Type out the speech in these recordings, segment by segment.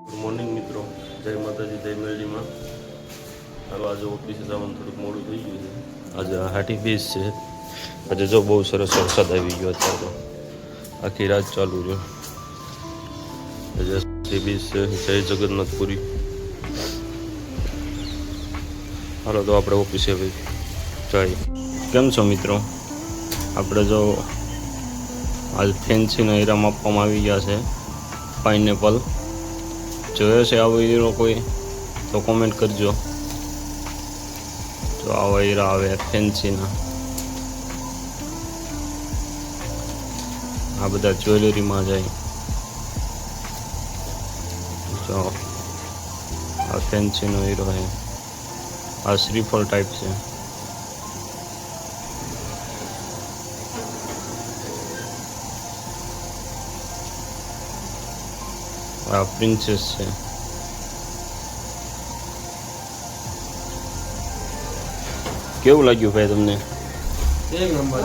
Good morning મિત્રો, જય માતાજી, જય મેરડીમાં. હાલો, આજે ઓફિસે જવાનું થોડુંક મોડું થઈ ગયું છે. આજે હાટી બીજ છે. આજે જો બહુ સરસ વરસાદ આવી ગયો. અત્યારે તો આખી રાત ચાલુ રહ્યો. આજે હાટી બીજ છે. જય જગન્નાથપુરી. હાલો તો આપણે ઓફિસે ભાઈ જઈએ. કેમ છો મિત્રો? આપણે જો આજ ફેન્સીના હીરા માપવામાં આવી ગયા છે. પાઇનેપલ જોયો છે આવો હીરો કોઈ તો કોમેન્ટ કરજો. તો આવા હીરા આવે ફેન્સીના. આ બધા જ્વેલરીમાં જાય. જો આ ફેન્સીનો હીરો છે. આ શ્રીફળ ટાઈપ છે. આ પ્રિન્સેસ છે. કેવું લાગ્યું ભાઈ તમને? એક નંબર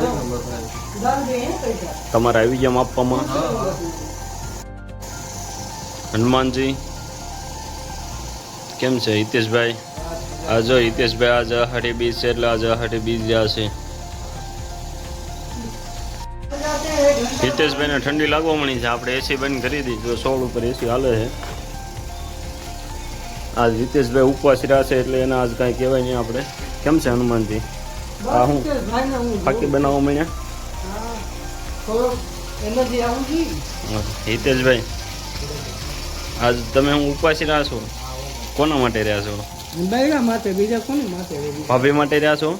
ભાઈ. તમારે આવી ગયા માપવામાં? હનુમાનજી કેમ છે? હિતેશભાઈ આ જો હિતેશભાઈ આજે અહાડી બીજ છે એટલે આજે અહાડી બીજ રહ્યા છે. હિતેશભાઈને ઠંડી લાગવા મળી છે. આપણે એસી બંધ કરી દીધું. 16 ઉપર એસી હાલે છે. આજ હિતેશભાઈ ઉપવાસ રહ્યા છે એટલે એને આજ કાંઈ કહેવાય નહીં આપણે. કેમ છે હનુમાનજી? આ હું ફાકી બનાવવા મળ્યા. હિતેશભાઈ આજ તમે હું ઉપવાસી રહ્યા છો? કોના માટે રહ્યા છો? ભાભી માટે રહ્યા છો?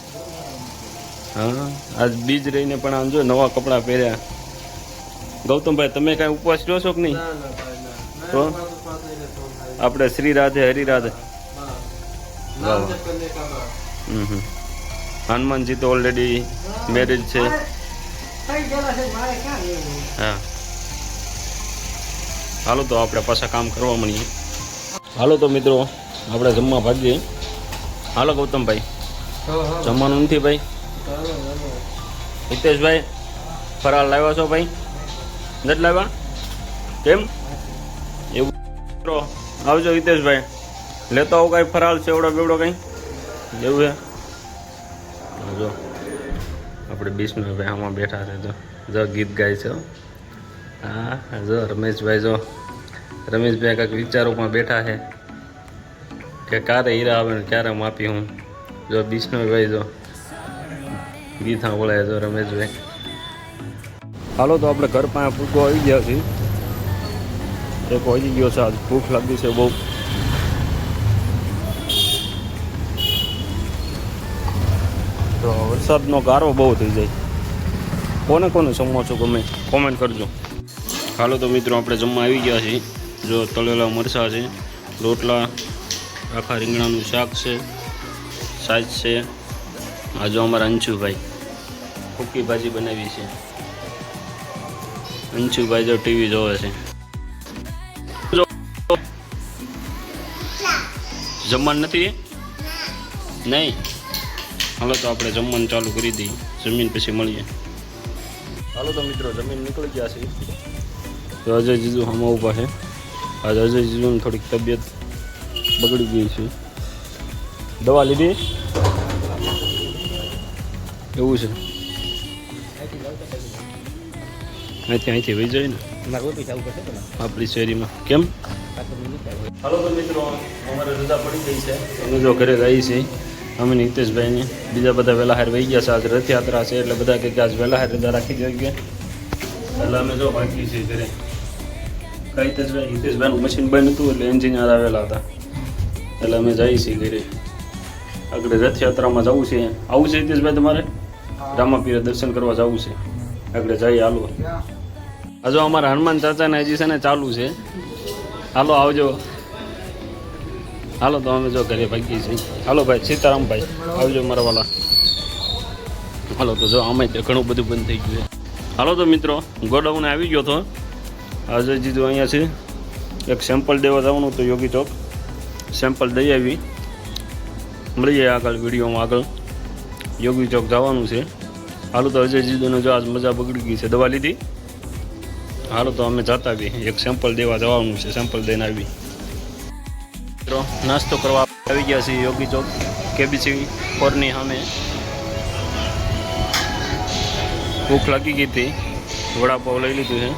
હા, આજ બીજ રહીને પણ આમ જો નવા કપડાં પહેર્યા. ગૌતમભાઈ તમે કાંઈ ઉપવાસ રહ્યો છો કે નહીં? તો આપણે શ્રી રાધે હરિ રાધે. હનુમાનજી તો ઓલરેડી મેરેજ છે. હા, હાલો તો આપણે પાછા કામ કરવા મળીએ. હાલો તો મિત્રો આપણે જમવા ભાગીએ. હાલો ગૌતમભાઈ, જમવાનું નથી ભાઈ? હિતેશભાઈ ફરાળ લાવ્યા છો ભાઈ? નથી લાવ્યા? કેમ એવું? આવજો હિતેશભાઈ, લેતો આવું કાંઈ ફરાળ સેવડો બેવડો કંઈ એવું છે? જો આપણે બિશ્નુભાઈ આમાં બેઠા છે. જો ગીત ગાય છે. હા જો રમેશભાઈ, જો રમેશભાઈ કાંઈક વિચારોમાં બેઠા છે કે ક્યારે હીરા આવે ને ક્યારે માપી હું. જો બિશ્નુભાઈ જો ગીત સાંભળાય. જો રમેશભાઈ. હાલો તો આપણે ઘર પાસે ફૂગો આવી ગયા છીએ. એક વાગી ગયો છે. આજ ભૂખ લાગી છે બહુ. તો વરસાદનો ગારો બહુ થઈ જાય. કોને કોને સમોસો ગમે કોમેન્ટ કરજો. હાલો તો મિત્રો આપણે જમવા આવી ગયા છીએ. જો તળેલા મરચાં છે, રોટલા, આખા રીંગણાનું શાક છે, સાઈજ છે. આ જો અમારા અંશુભાઈ ફૂકી ભાજી બનાવી છે. અંશુભાઈ જો ટીવી જોવે છે. જમવાનું નથી નહીં? હાલો તો આપણે જમવાનું ચાલુ કરી દઈએ. જમીન પછી મળીએ. હાલો તો મિત્રો જમીન નીકળી ગયા છે. તો અજય જીજુ હમણાં ઊભા છે. આજે અજય જીજુની થોડીક તબિયત બગડી ગઈ છે. દવા લીધી એવું છે? અહીંથી વહી જાય ને આપણી શેરીમાં. કેમ? હાલો તો મિત્રો અમારે રજા પડી ગઈ છે. અમે જો ઘરે રહી છીએ. અમે હિતેશભાઈને બીજા બધા વહેલા હાર વહી ગયા છે. આજે રથયાત્રા છે એટલે બધા કે આજ વહેલા હાર રજા રાખી જોઈએ. એટલે અમે જો બાકી છીએ ઘરે. હિતેશભાઈનું મશીન બંધ હતું એટલે એન્જિનિયર આવેલા હતા એટલે અમે જઈએ છીએ ઘરે. આગળ રથયાત્રામાં જવું છે. આવું છે હિતેશભાઈ તમારે? રામાપીરે દર્શન કરવા જવું છે. આગળ જઈએ. હાલો હજુ અમારા હનુમાન ચાચાને હજી છે ને ચાલુ છે. હાલો આવજો. હાલો તો અમે જો ઘરે ભાગીએ છીએ. હાલો ભાઈ સીતારામભાઈ આવજો મારા વાલા. હાલો તો જો આમાં ઘણું બધું બંધ થઈ ગયું છે. હાલો તો મિત્રો ગોડાઉને આવી ગયો હતો. અજય જીજુ અહીંયા છે. એક સેમ્પલ દેવા જવાનું તો યોગી ચોક. સેમ્પલ દઈ આવી. મળીએ આગળ વિડીયોમાં. આગળ યોગી ચોક જવાનું છે. હાલો તો અજય જીજુને જો આજ મજા બગડી ગઈ છે. દવા લીધી? હાલો તો અમે જતા આવી. એક સેમ્પલ દેવા જવાનું છે. સેમ્પલ દઈને આવી. મિત્રો નાસ્તો કરવા આવી ગયા છીએ યોગી ચોક કેબીસી 4 ની સામે. ભૂખ લાગી ગઈ હતી, વડાપાવ લઈ લીધું છે.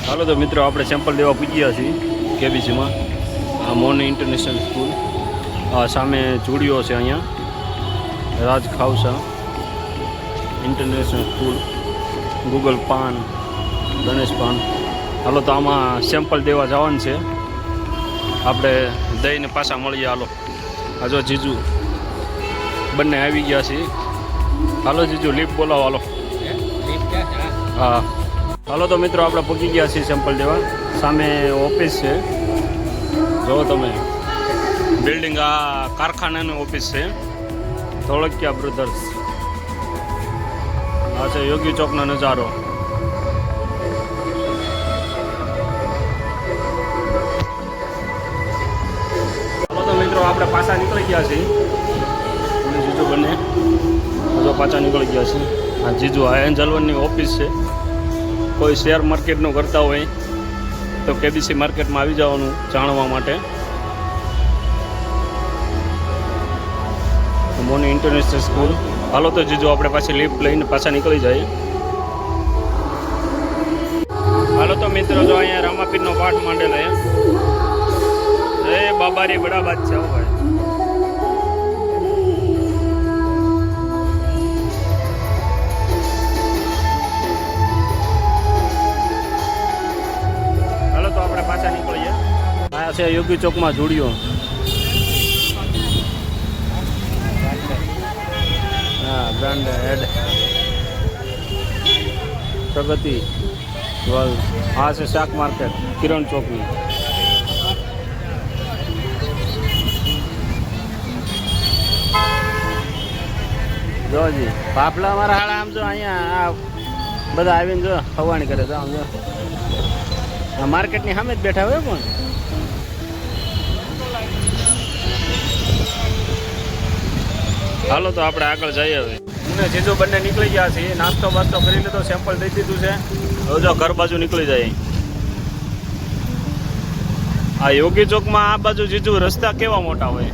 હાલો તો મિત્રો આપણે સેમ્પલ દેવા પૂજ્યા છીએ કેબીસીમાં. આ મોની ઇન્ટરનેશનલ સ્કૂલ, આ સામે જુડિયો છે, અહીંયા રાજ ખાવસા ઇન્ટરનેશનલ સ્કૂલ, ગૂગલ પાન, ગણેશ પાન. હાલો તો આમાં સેમ્પલ દેવા જવાનું છે આપણે. દઈને પાછા મળીએ. હાલો આ જો જીજુ બંને આવી ગયા છે. હાલો જીજુ લીપ બોલાવો. હાલો હા. હાલો તો મિત્રો આપણે પહોંચી ગયા છીએ સેમ્પલ દેવા. સામે ઓફિસ છે, જો તમે બિલ્ડિંગ, આ કારખાનાની ઓફિસ છે, ધોળકિયા બ્રધર્સ. આ છે યોગી ચોકનો નજારો. હાલો તો મિત્રો આપણે પાછા નીકળી ગયા છીએ. અને જીજુ બંને જો પાછા નીકળી ગયા છે. આ જીજુ આ એન્જલવનની ઓફિસ છે. કોઈ શેર માર્કેટનું કરતા હોય તો કેબીસી માર્કેટમાં આવી જવાનું જાણવા માટે. Mouni international school. હાલો તો જીજુ આપણે પાછી લિફ્ટ લઈને પાછા નીકળી જાય. હાલો તો મિત્રો જો અહીંયા રામાપીરનો પાઠ માંડેલો છે. જય બાબારી બડા બાદશાહ ભાઈ. હાલો તો આપણે પાછા નીકળીએ. આ છે યોગી ચોકમાં જુડિયો. હા, બ્રાન્ડ હેડ પ્રગતિ વર્લ્ડ. આ છે શાક માર્કેટ કિરણ ચોકની. જોજી પાપલા મારા હાડા આમ જો અહીંયા આ બધા આવીને જો હવાણી કરે તો આમ જો માર્કેટની સામે જ બેઠા હોય. પણ હાલો તો આપણે આગળ જઈએ. હવે મને જીજુ બંને નીકળી ગયા છીએ. નાસ્તો બાસ્તો કરી લીધો, સેમ્પલ દઈ દીધું છે. હવે જો ઘર બાજુ નીકળી જાય. આ યોગી ચોકમાં આ બાજુ જીજુ રસ્તા કેવા મોટા હોય,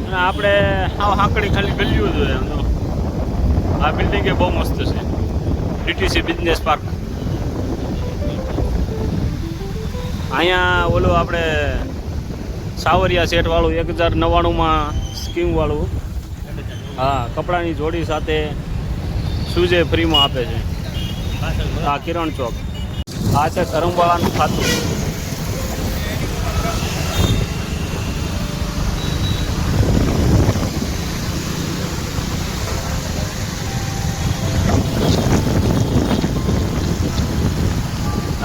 અને આપણે હાવ હાંકડી ખાલી ગલ્યું જોઈએ. આ બિલ્ડિંગ એ બહુ મસ્ત છે, ડીટીસી બિઝનેસ પાર્ક. અહીંયા ઓલું આપણે સાવરિયા સેટ વાળું 1099માં સ્કીમવાળું, હા, કપડાની જોડી સાથે શૂઝે ફ્રીમાં આપે છે. હા, કિરણ ચોક. આ છે ધરમવાળાનું ખાતું.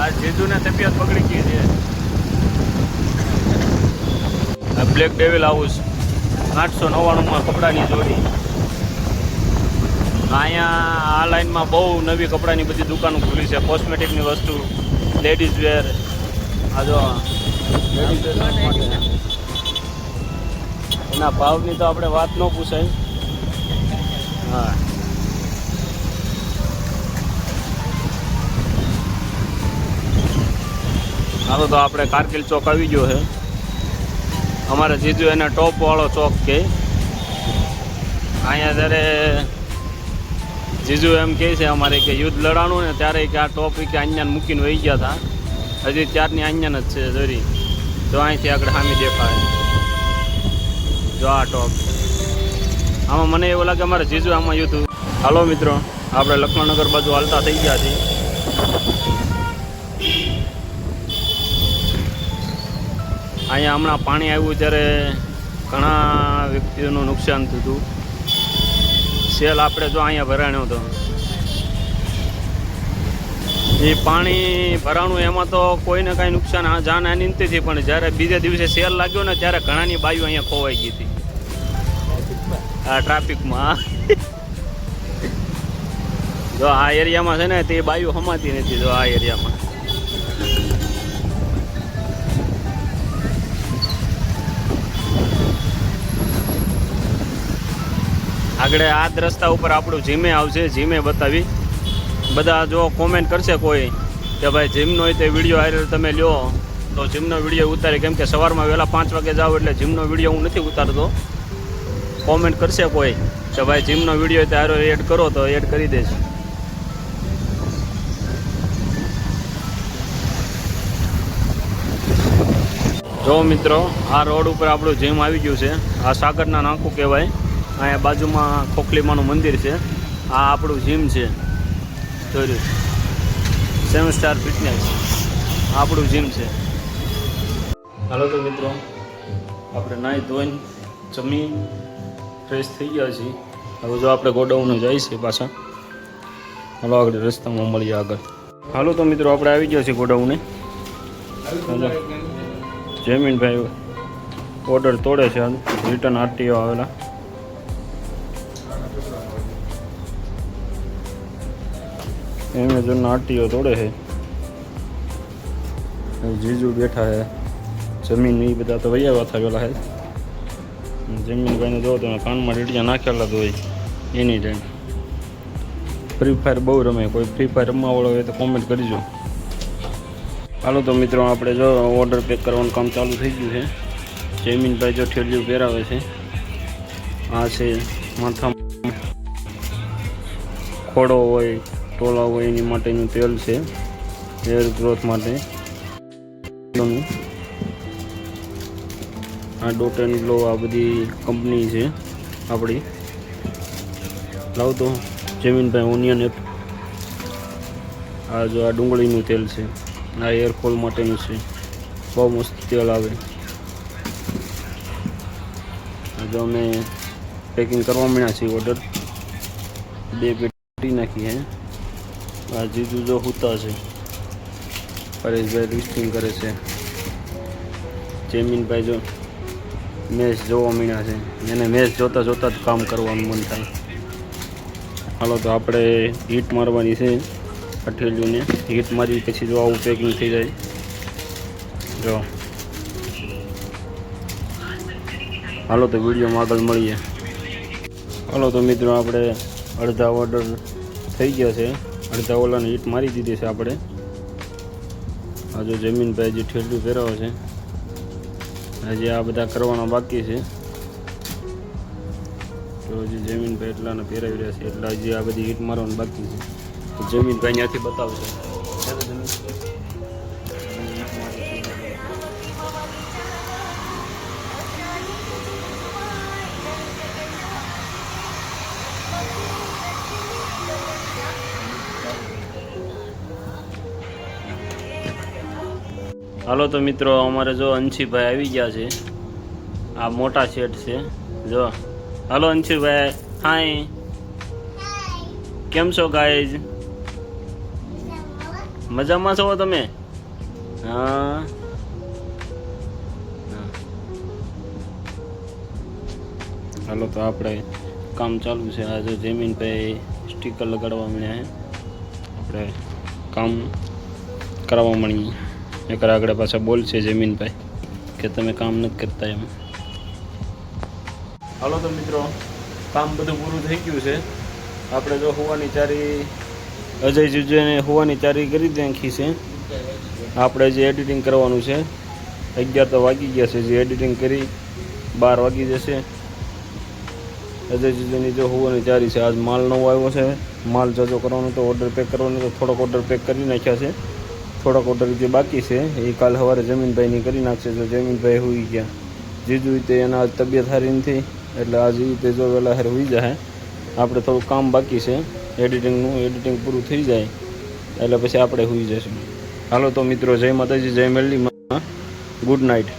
આ જીજુને તબિયત બગડી ગઈ છે. આ બ્લેક ડેવિલ હાઉસ 899માં કપડાની જોડી. અહીંયા આ લાઈનમાં બહુ નવી કપડાની બધી દુકાનો ખુલી છે, કોસ્મેટિકની વસ્તુ, લેડીઝ વેર. આ જો લેડીઝ વેર માટે એના ભાવની તો આપણે વાત ન પૂછાય. હા, હાલો તો આપણે કારગિલ ચોક આવી ગયો છે. અમારે જીજુ એને ટોપ વાળો ચોક કે. અહીંયા જ્યારે જીજુ એમ કહે છે અમારે કે યુદ્ધ લડાણું ને ત્યારે કે આ ટોપ કે અહીંયા મૂકીને વહી ગયા હતા. હજી ત્યારની અહીંયા જ છે જરી. જો અહીંથી આગળ સામે દેખાય, જો આ ટોપ. આમાં મને એવું લાગે અમારે જીજુ આમાં યુદ્ધ. હાલો મિત્રો આપણે લક્ષ્મણનગર બાજુ હાલતા થઈ ગયા છીએ. અહીંયા હમણાં પાણી આવ્યું ત્યારે ઘણા વ્યક્તિઓનું નુકસાન થયું હતું. સેલ આપણે જો અહીંયા ભરાણ્યો હતો. એ પાણી ભરાણું એમાં તો કોઈને કાંઈ નુકસાન જાન હાનિ નથી, પણ જ્યારે બીજે દિવસે સેલ લાગ્યો ને ત્યારે ઘણાની બાઈઓ અહીંયા ખોવાઈ ગઈ હતી આ ટ્રાફિકમાં. જો આ એરિયામાં છે ને તે બાઈઓ હમાતી નથી. જો આ એરિયામાં આગળ આ જ રસ્તા ઉપર આપણું જીમે આવશે. જીમે બતાવી. બધા જો કોમેન્ટ કરશે કોઈ કે ભાઈ જીમનો હોય તે વિડીયો હારે તમે લ્યો તો જીમનો વિડીયો ઉતારે, કેમ કે સવારમાં વહેલા 5 વાગે જાઉં એટલે જીમનો વિડીયો હું નથી ઉતારતો. કોમેન્ટ કરશે કોઈ કે ભાઈ જીમનો વિડીયો તારો એડ કરો, તો એડ કરી દઈશ. જો મિત્રો, આ રોડ ઉપર આપણું જીમ આવી ગયું છે. આ સાગરના નાખું કહેવાય. અહીંયા બાજુમાં ખોખલીમાનું મંદિર છે. આ આપણું જીમ છે. જોયું, 7 સ્ટાર ફિટનેસ આપણું જીમ છે. હાલો તો મિત્રો, આપણે નાહી ધોઈને જમી ફ્રેશ થઈ ગયા છીએ. હવે જો આપણે ગોડાઉન જાય છે પાછા. હાલો આગળ રસ્તામાં મળીએ આગળ. હાલો તો મિત્રો, આપણે આવી ગયા છીએ ગોડાઉને. જમીનભાઈ ઓર્ડર તોડે છે. રિટર્ન આરટીઓ આવેલા. એમેઝોનના આરટીઓ તોડે છે. જીજુ બેઠા છે. જમીન એ બધા તો વૈયા થયેલા છે. જમીનભાઈને જો તમે કાનમાં રેડિયા નાખેલા હોય એની ટાઈમ. ફ્રી ફાયર બહુ રમે. કોઈ ફ્રી ફાયર રમવાવાળો હોય તો કોમેન્ટ કરજો. હાલો તો મિત્રો, આપણે જો ઓર્ડર પેક કરવાનું કામ ચાલુ થઈ ગયું છે. જમીનભાઈ જો ઠેલિયું પહેરાવે છે. આ છે માથામાં ખોડો હોય, ટોલા હોય એની માટેનું તેલ છે, હેર ગ્રોથ માટે. આ ડોટ એન્ડ ગ્લો આ બધી કંપની છે આપણી. લાવતો જમીનભાઈ ઓનિયન એપ. આ જો આ ડુંગળીનું તેલ છે. આ એરફોલ માટેનું છે. બહુ મસ્ત તેલ આવે. જો અમે પેકિંગ કરવા માંડ્યા છીએ. ઓર્ડર 2 પેટી નાખી હે. આ જીજુ જો હુતા છે. પરેશભાઈ લિસ્ટિંગ કરે છે. જમીનભાઈ જો મેચ જોવા માંડ્યા છે. એને મેચ જોતા જોતા જ કામ કરવાનું મન થાય. હાલો તો આપણે હીટ મારવાની છે અઠેલીને. હીટ મારી પછી જો આવું પેકિંગ થઈ જાય. જો હાલો તો વિડીયોમાં આગળ મળીએ. હાલો તો મિત્રો, આપણે અડધા ઓર્ડર થઈ ગયા છે. અડધા ઓલાને હીટ મારી દીધી છે આપણે. આ જો જમીનભાઈ જે ઠેલું પહેરાવે છે. હજી આ બધા કરવાના બાકી છે. તો હજી જમીનભાઈ એટલાને પહેરાવી રહ્યા છે. એટલા હજી આ બધી હીટ મારવાનું બાકી છે. જમીનભાઈ ત્યાંથી બતાવશે. હાલો તો મિત્રો, અમારે જો અંશીભાઈ આવી ગયા છે. આ મોટા શેઠ છે જો. હાલો અંશીભાઈ, હાય, કેમ છો ગાઈઝ? મજામાં છો તમે? હા. હાલો તો આપણે કામ ચાલુ છે. આ જો જમીનભાઈ સ્ટીકર લગાડવા મળ્યા છે. આપણે કામ કરાવવા મળીએ. એકર આગળ પાછા બોલશે જમીનભાઈ કે તમે કામ નથી કરતા એમ. હાલો તો મિત્રો, કામ બધું પૂરું થઈ ગયું છે. આપણે જો હોવાની ચારી અજય જીજુને હોવાની ચારી કરી નાખી છે. આપણે જે એડિટિંગ કરવાનું છે 11 તો વાગી ગયા છે. જે એડિટિંગ કરી 12 વાગી જશે. અજય જીજુની જો હોવાની ચારી છે. આજ માલ નવો આવ્યો છે. માલ જજો કરવાનો તો ઓર્ડર પેક કરવાનો તો થોડોક ઓર્ડર પેક કરી નાખ્યા છે. થોડાક ઓર્ડર જે બાકી છે એ કાલ સવારે જમીનભાઈની કરી નાખશે. જો જમીનભાઈ હોઈ ગયા. જીજુ તે એના તબિયત સારી નથી એટલે આજે તે જો વહેલા હારે હોઈ જાય. આપણે થોડું કામ બાકી છે એડિટિંગનું. એડિટિંગ પૂરું થઈ જાય એટલે પછી આપણે હોઈ જઈશું. હાલો તો મિત્રો, જય માતાજી, જય મેરડીમાં. Good night.